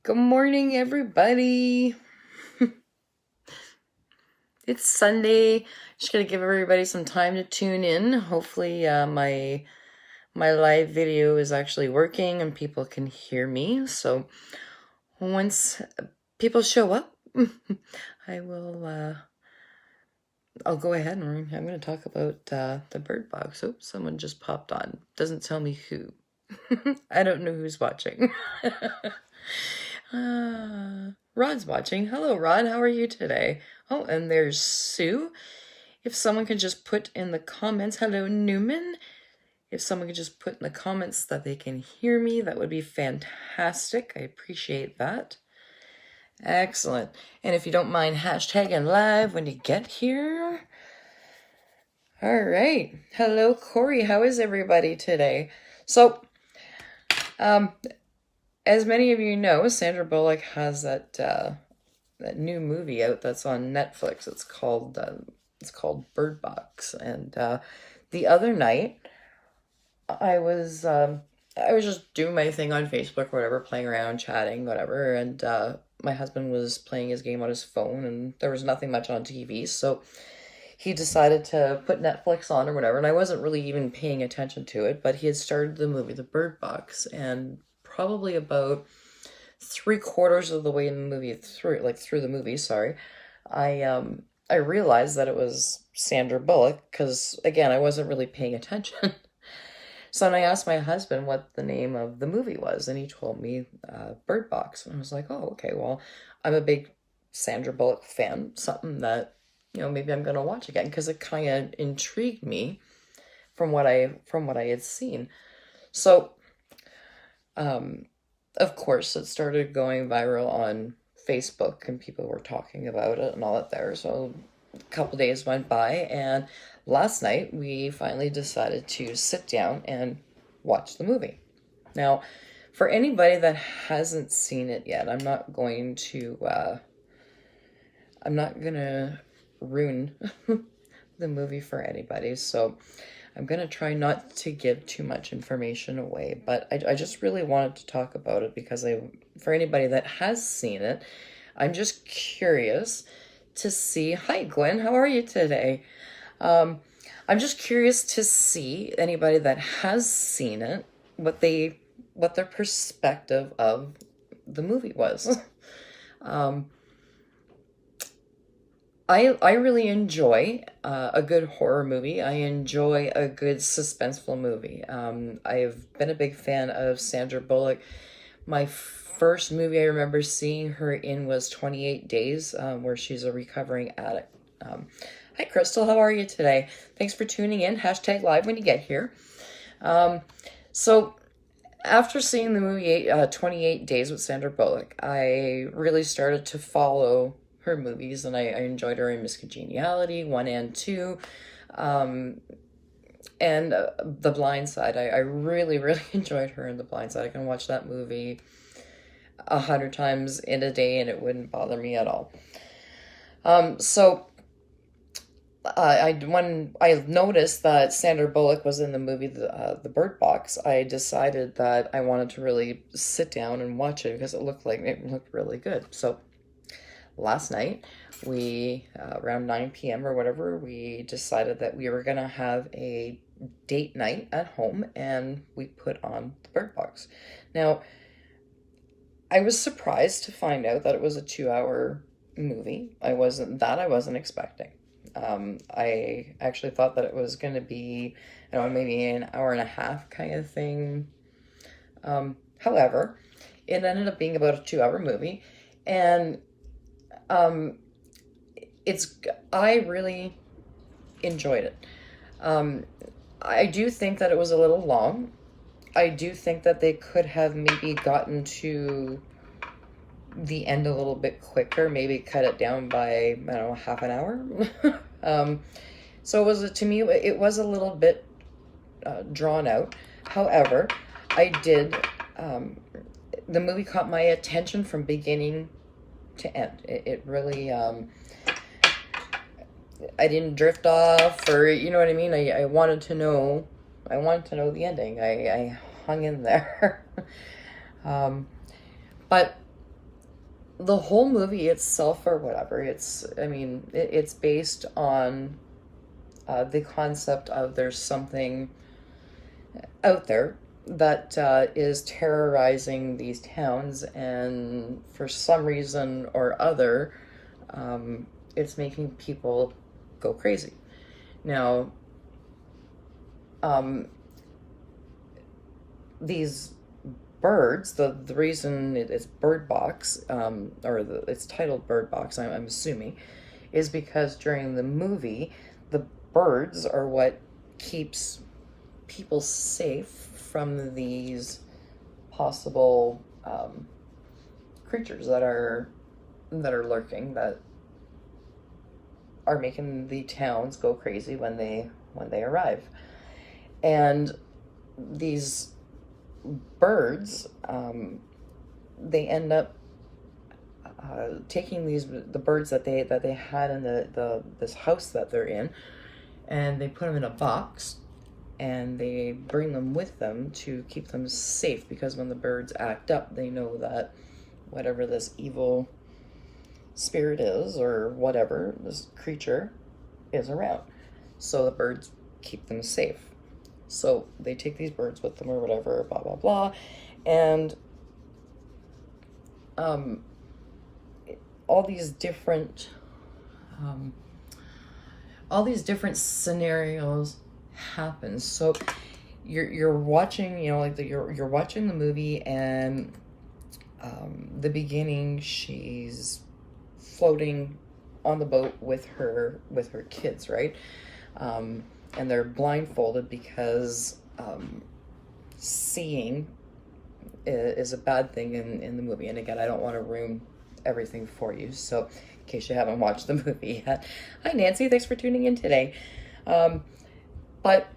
Good morning, everybody. It's Sunday. Just gonna give everybody some time to tune in. Hopefully, my live video is actually working and people can hear me. So once people show up, I will. I'll go ahead and I'm going to talk about the Bird Box. Oops, someone just popped on. Doesn't tell me who. I don't know who's watching. Rod's watching. Hello, Rod. How are you today? Oh, and there's Sue. If someone could just put in the comments, hello, Newman. If someone could just put in the comments that they can hear me, that would be fantastic. I appreciate that. Excellent. And if you don't mind hashtagging live when you get here. All right. Hello, Corey. How is everybody today? So, as many of you know, Sandra Bullock has that new movie out that's on Netflix. It's called Bird Box. And the other night, I was just doing my thing on Facebook or whatever, playing around, chatting, whatever, and my husband was playing his game on his phone, and there was nothing much on TV, so he decided to put Netflix on or whatever, and I wasn't really even paying attention to it, but he had started the movie The Bird Box, and probably about 3/4 of the way in the movie, through the movie, sorry, I realized that it was Sandra Bullock, because, again, I wasn't really paying attention. So then I asked my husband what the name of the movie was, and he told me Bird Box. And I was like, oh, okay, well, I'm a big Sandra Bullock fan, something that, maybe I'm going to watch again, because it kind of intrigued me from what I had seen. So, of course, it started going viral on Facebook, and people were talking about it and all that there. So a couple days went by, and last night we finally decided to sit down and watch the movie. Now, for anybody that hasn't seen it yet, I'm not going to ruin the movie for anybody, so I'm going to try not to give too much information away, but I just really wanted to talk about it because for anybody that has seen it, I'm just curious to see. Hi, Gwen. How are you today? I'm just curious to see anybody that has seen it, what their perspective of the movie was. I really enjoy a good horror movie. I enjoy a good suspenseful movie. I've been a big fan of Sandra Bullock. My first movie I remember seeing her in was 28 Days, where she's a recovering addict. Hi, Crystal. How are you today? Thanks for tuning in. Hashtag live when you get here. So after seeing the movie 28 Days with Sandra Bullock, I really started to follow her movies, and I enjoyed her in Miss Congeniality 1 and 2, and The Blind Side. I really, really enjoyed her in The Blind Side. I can watch that movie 100 times in a day and it wouldn't bother me at all. So when I noticed that Sandra Bullock was in the movie The Bird Box, I decided that I wanted to really sit down and watch it because it looked really good. So last night, we around 9 p.m. or whatever, we decided that we were gonna have a date night at home, and we put on The Bird Box. Now, I was surprised to find out that it was a 2-hour movie. I wasn't expecting. I actually thought that it was going to be, maybe an hour and a half kind of thing. However, it ended up being about a 2-hour movie, and I really enjoyed it. I do think that it was a little long. I do think that they could have maybe gotten to the end a little bit quicker, maybe cut it down by, half an hour. So to me, it was a little bit drawn out. However, the movie caught my attention from beginning to end. It really, I didn't drift off, or, you know what I mean? I wanted to know the ending. I hung in there. But the whole movie itself or whatever, it's based on the concept of there's something out there that is terrorizing these towns, and for some reason or other, it's making people go crazy. Now, um, these birds, the reason it's Bird Box, it's titled Bird Box, I'm assuming, is because during the movie, the birds are what keeps people safe from these possible creatures that are lurking, that are making the towns go crazy when they arrive. And these birds, they end up taking the birds that they had in this house that they're in, and they put them in a box, and they bring them with them to keep them safe, because when the birds act up, they know that whatever this evil spirit is, or whatever this creature is, around. So the birds keep them safe. So they take these birds with them or whatever, blah, blah, blah. And um, all these different um, all these different scenarios happen. So you're watching, you're watching the movie, and the beginning, she's floating on the boat with her kids, right? And they're blindfolded because seeing is a bad thing in the movie. And again, I don't want to ruin everything for you, so in case you haven't watched the movie yet. Hi, Nancy. Thanks for tuning in today. But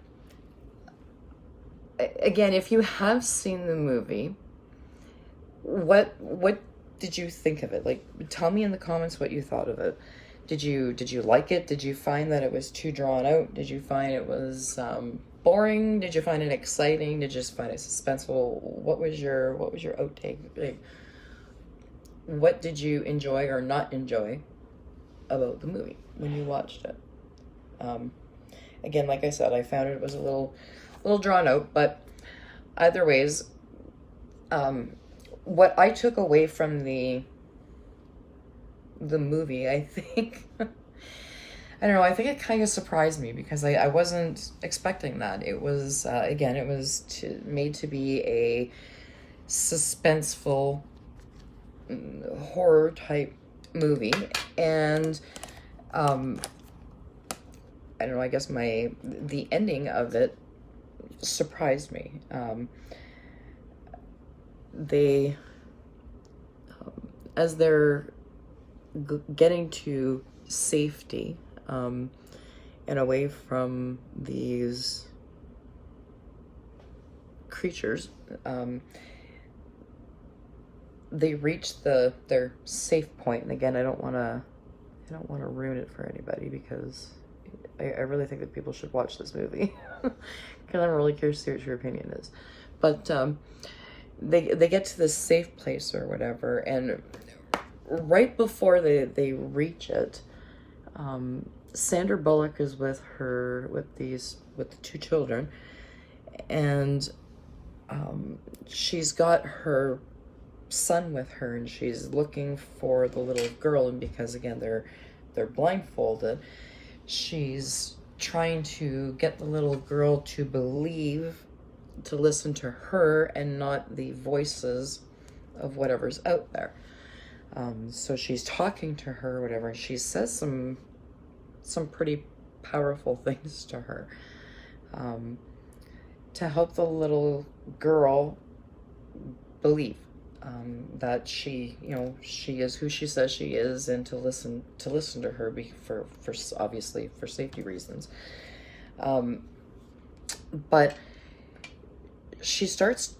again, if you have seen the movie, what did you think of it? Like, tell me in the comments what you thought of it. Did you like it? Did you find that it was too drawn out? Did you find it was boring? Did you find it exciting? Did you just find it suspenseful? What was your outtake? Like, what did you enjoy or not enjoy about the movie when you watched it? Again, like I said, I found it was a little drawn out, but either ways, what I took away from the movie, I think, I don't know, I think it kind of surprised me, because I wasn't expecting that. It was, again, it was made to be a suspenseful horror type movie, and I don't know, I guess the ending of it surprised me. They, as they're getting to safety, and away from these creatures, they reach their safe point. And again, I don't want to ruin it for anybody, because I really think that people should watch this movie, because I'm really curious to see what your opinion is. But they get to this safe place or whatever, and right before they reach it, Sandra Bullock is with the two children, and she's got her son with her, and she's looking for the little girl, and because again they're blindfolded, she's trying to get the little girl to listen to her and not the voices of whatever's out there. So she's talking to her, whatever, and she says some pretty powerful things to her, to help the little girl believe that she is who she says she is, and to listen to her, for obviously for safety reasons. But she starts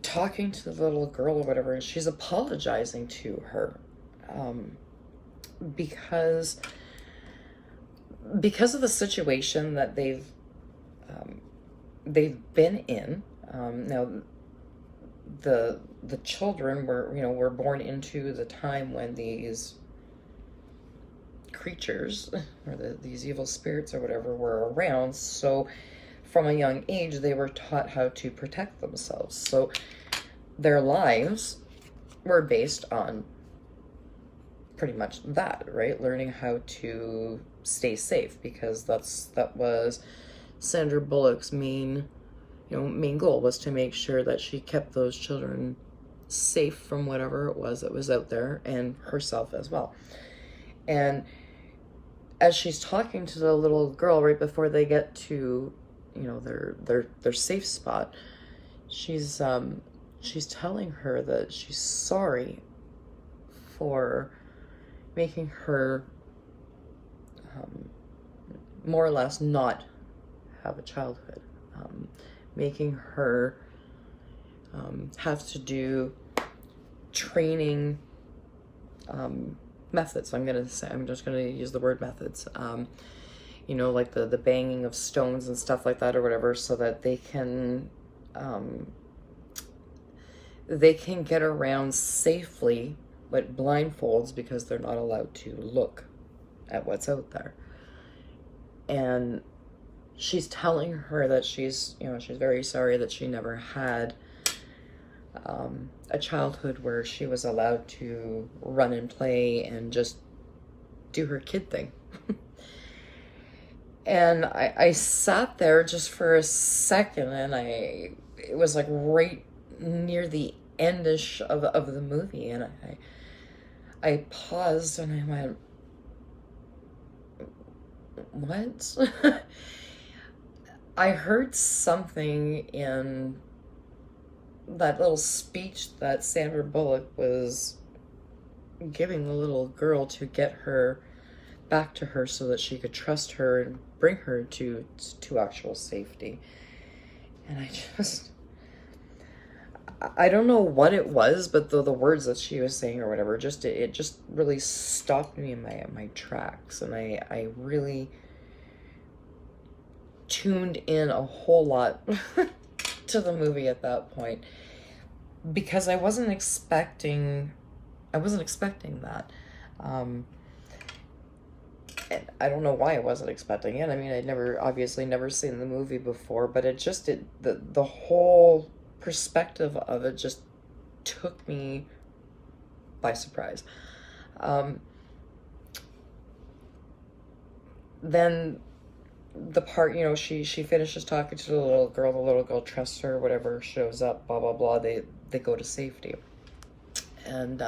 talking to the little girl or whatever, and she's apologizing to her, because of the situation that they've been in. Now, the children were, were born into the time when these creatures or these evil spirits or whatever were around. So from a young age, they were taught how to protect themselves. So their lives were based on pretty much that, right? Learning how to stay safe, because that was Sandra Bullock's main goal, was to make sure that she kept those children safe from whatever it was that was out there, and herself as well. And as she's talking to the little girl right before they get to, their safe spot, she's telling her that she's sorry for making her more or less not have a childhood, making her have to do training methods. I'm just gonna use the word methods. Like the banging of stones and stuff like that or whatever, so that they can get around safely, but blindfolds, because they're not allowed to look at what's out there. And she's telling her that she's very sorry that she never had a childhood where she was allowed to run and play and just do her kid thing. And I sat there just for a second, and it was like right near the endish of the movie, and I paused and I went, what? I heard something in that little speech that Sandra Bullock was giving the little girl to get her back to her so that she could trust her and bring her to actual safety. And I don't know what it was, but the words that she was saying or whatever, it just really stopped me in my tracks, and I really tuned in a whole lot to the movie at that point, because I wasn't expecting that. And I don't know why I wasn't expecting it. I mean, I'd obviously never seen the movie before, but the whole perspective of it just took me by surprise. Then the part, she finishes talking to the little girl trusts her, whatever, shows up, blah blah blah, they go to safety. And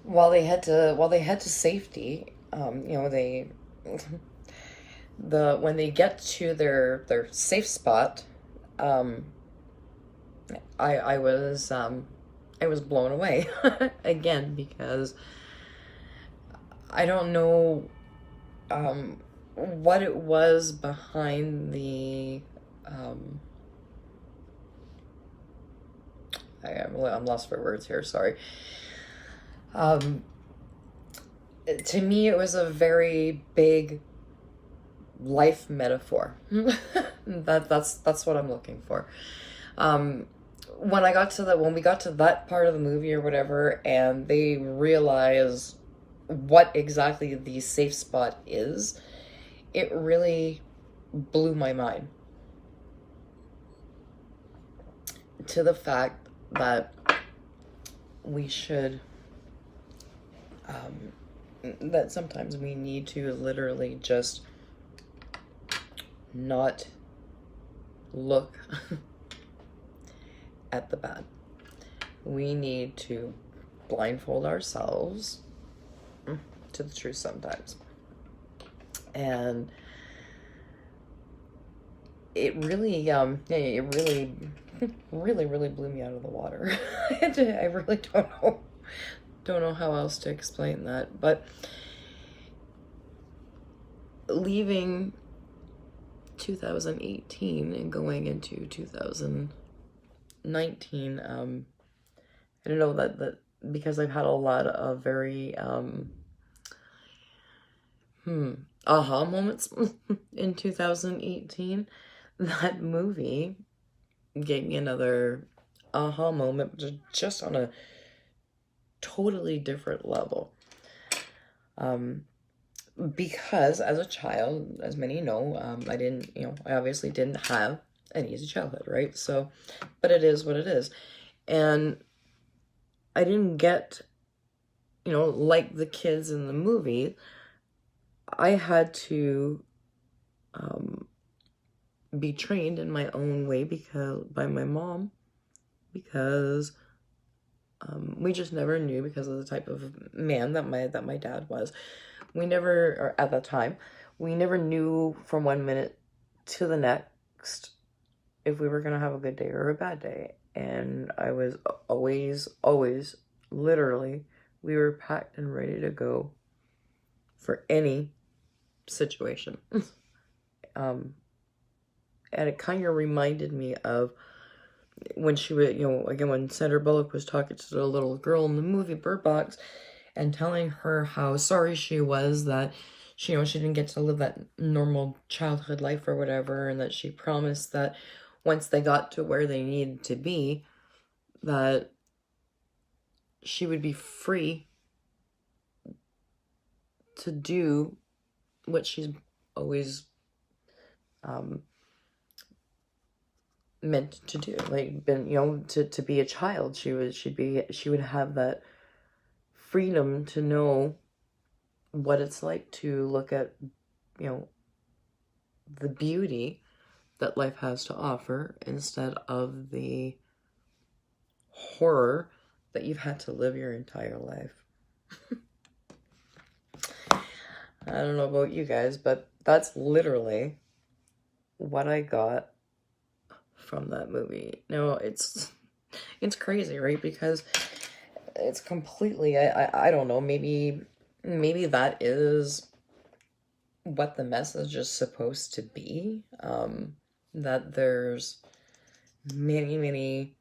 while they head to safety, they when they get to their safe spot, I was blown away again, because I don't know what it was behind the I'm lost for words here, sorry. To me, it was a very big life metaphor. That's what I'm looking for. When we got to that part of the movie or whatever, and they realize what exactly the safe spot is, it really blew my mind, to the fact that we should that sometimes we need to literally just not look at the bad. We need to blindfold ourselves to the truth sometimes. And it really really blew me out of the water. I really don't know how else to explain that. But leaving 2018 and going into 2019, I don't know, that because I've had a lot of very aha moments in 2018, that movie gave me another aha moment, just on a totally different level. Because as a child, as many know, I didn't, I obviously didn't have an easy childhood, right? So, but it is what it is. And I didn't get, like the kids in the movie. I had to be trained in my own way by my mom, because we just never knew, because of the type of man that my dad was. We never, or at that time, we never knew from one minute to the next if we were gonna have a good day or a bad day. And I was always, literally, we were packed and ready to go for any situation. And it kind of reminded me of when she would, again, when Sandra Bullock was talking to the little girl in the movie Bird Box and telling her how sorry she was that she didn't get to live that normal childhood life or whatever, and that she promised that once they got to where they needed to be, that she would be free to do what she's always meant to do, like, been, to be a child. She would have that freedom to know what it's like to look at, the beauty that life has to offer, instead of the horror that you've had to live your entire life. I don't know about you guys, but that's literally what I got from that movie. Now, it's crazy, right? Because it's completely, I don't know, maybe that is what the message is supposed to be. That there's many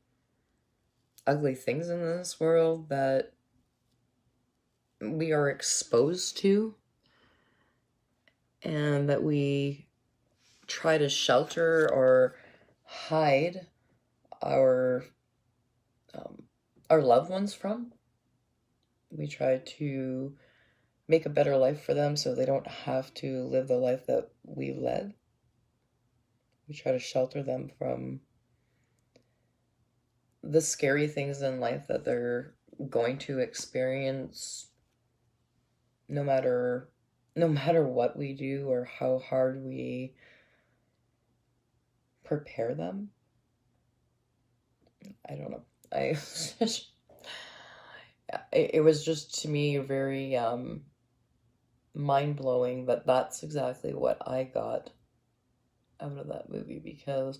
ugly things in this world that we are exposed to, and that we try to shelter or hide our loved ones from. We try to make a better life for them so they don't have to live the life that we led. We try to shelter them from the scary things in life that they're going to experience, no matter what we do or how hard we prepare them. I don't know. It was just, to me, very mind-blowing that that's exactly what I got out of that movie. Because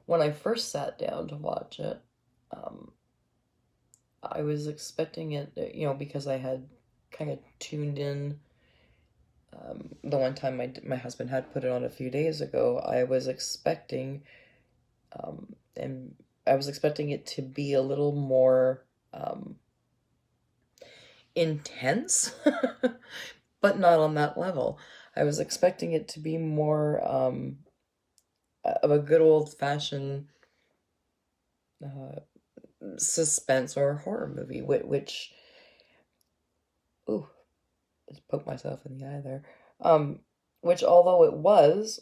when I first sat down to watch it, I was expecting it, because I had kind of tuned in the one time my husband had put it on a few days ago. I was expecting it to be a little more intense, but not on that level. I was expecting it to be more of a good old-fashioned suspense or horror movie, which, ooh, just poked myself in the eye there. Which, although it was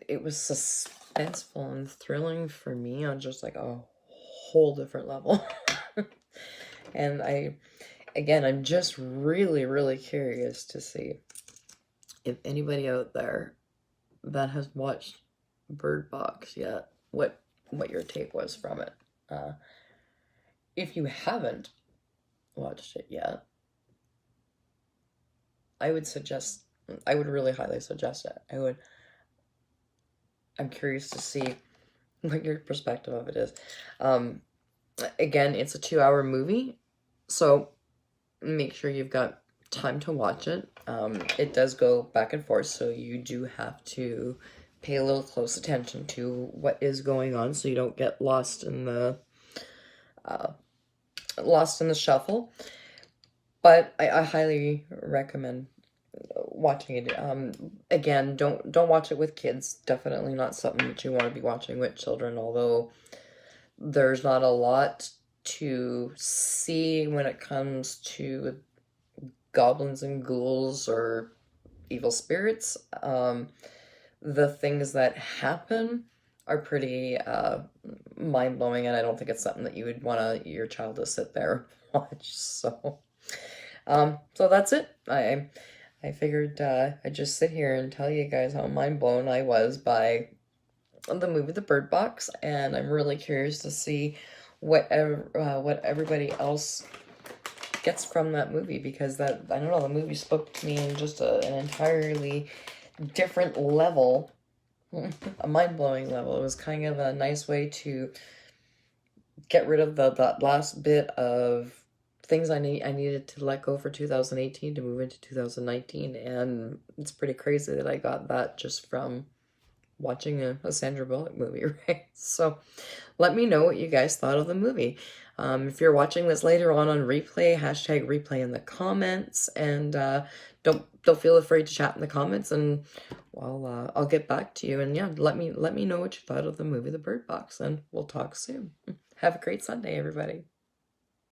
suspenseful and thrilling for me on just like a whole different level. And I'm just really curious to see if anybody out there that has watched Bird Box yet, what your take was from it. If you haven't watched it yet, I would really highly suggest it. I'm curious to see what your perspective of it is. Again, it's a 2-hour movie, so make sure you've got time to watch it. It does go back and forth, so you do have to pay a little close attention to what is going on, so you don't get lost in the shuffle. But I highly recommend watching it. Again, don't watch it with kids. Definitely not something that you want to be watching with children, although there's not a lot to see when it comes to goblins and ghouls or evil spirits. The things that happen are pretty mind-blowing, and I don't think it's something that you would want your child to sit there and watch. So that's it. I figured I'd just sit here and tell you guys how mind blown I was by the movie The Bird Box, and I'm really curious to see what everybody else gets from that movie, because that, I don't know, the movie spoke to me in just an entirely different level, a mind-blowing level. It was kind of a nice way to get rid of that last bit of things I needed to let go for 2018 to move into 2019, and it's pretty crazy that I got that just from watching a Sandra Bullock movie, right? So let me know what you guys thought of the movie. If you're watching this later on replay, hashtag replay in the comments, and don't feel afraid to chat in the comments, and I'll get back to you. And yeah, let me know what you thought of the movie The Bird Box, and we'll talk soon. Have a great Sunday, everybody.